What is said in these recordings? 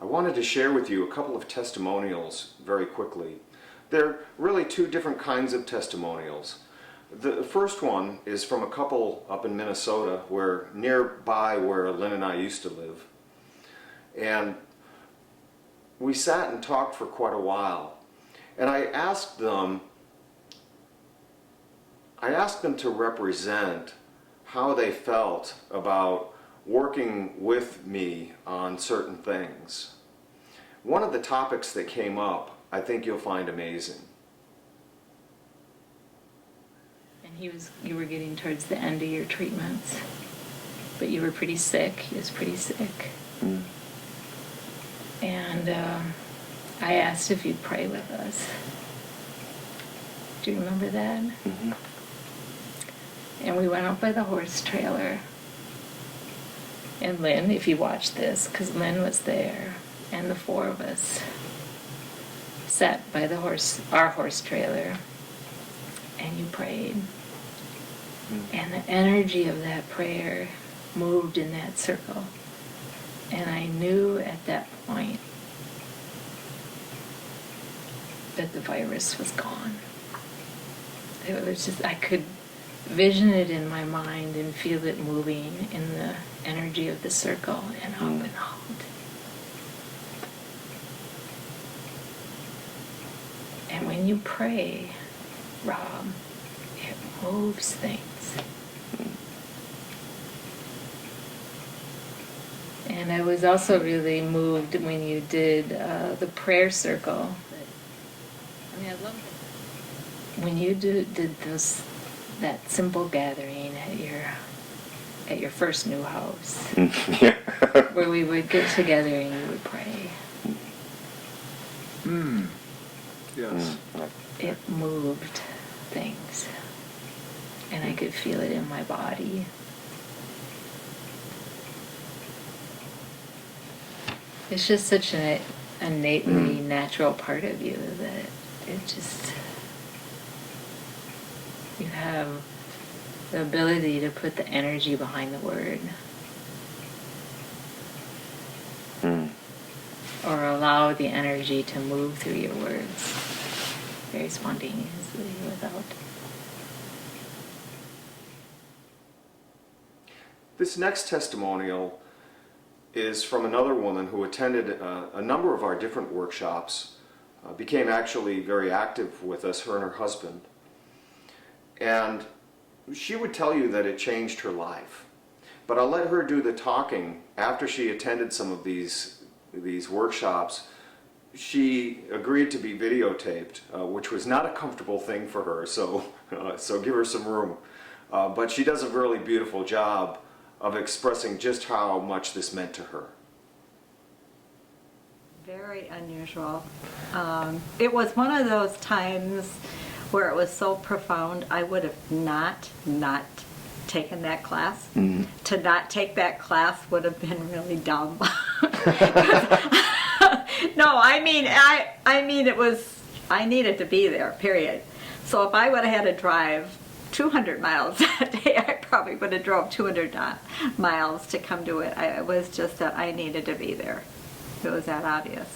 I wanted to share with you a couple of testimonials very quickly. They're really two different kinds of testimonials. The first one is from a couple up in Minnesota, nearby where Lynn and I used to live. And we sat and talked for quite a while. And I asked them to represent how they felt about working with me on certain things. One of the topics that came up, I think you'll find amazing. And you were getting towards the end of your treatments, but you were pretty sick. He was pretty sick. Mm. And I asked if you'd pray with us. Do you remember that? Mm-hmm. And we went up by the horse trailer. And Lynn, if you watch this, because Lynn was there, and the four of us sat by our horse trailer, and you prayed. Mm-hmm. And the energy of that prayer moved in that circle. And I knew at that point that the virus was gone. It was just, I could vision it in my mind and feel it moving in the energy of the circle and up and out. And when you pray, Rob, it moves things. And I was also really moved when you did the prayer circle. I mean, I love it. When you did that simple gathering at your first new house, Yeah. where we would get together and you would pray. Yes. It moved things, and I could feel it in my body. It's just such an innately natural part of you that it just, you have the ability to put the energy behind the word. Or allow the energy to move through your words very spontaneously without. This next testimonial is from another woman who attended a number of our different workshops, became actually very active with us, her and her husband. And she would tell you that it changed her life. But I'll let her do the talking after she attended some of these workshops. She agreed to be videotaped, which was not a comfortable thing for her, so give her some room. But she does a really beautiful job of expressing just how much this meant to her. Very unusual. It was one of those times where it was so profound, I would have not taken that class. To not take that class would have been really dumb. No, I mean it was, I needed to be there, period. So if I would have had to drive 200 miles that day, I probably would have drove 200 miles to come to it. It was just that I needed to be there. It was that obvious.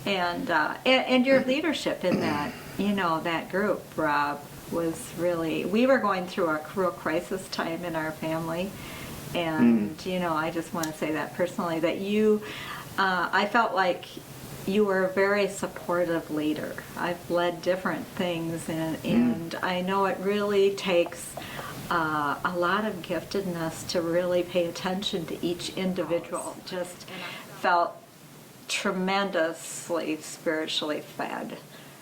And your leadership in that, that group, Rob, was really, we were going through a real crisis time in our family. And, I just want to say that personally, that I felt like you were a very supportive leader. I've led different things, and I know it really takes a lot of giftedness to really pay attention to each individual. Just felt tremendously spiritually fed.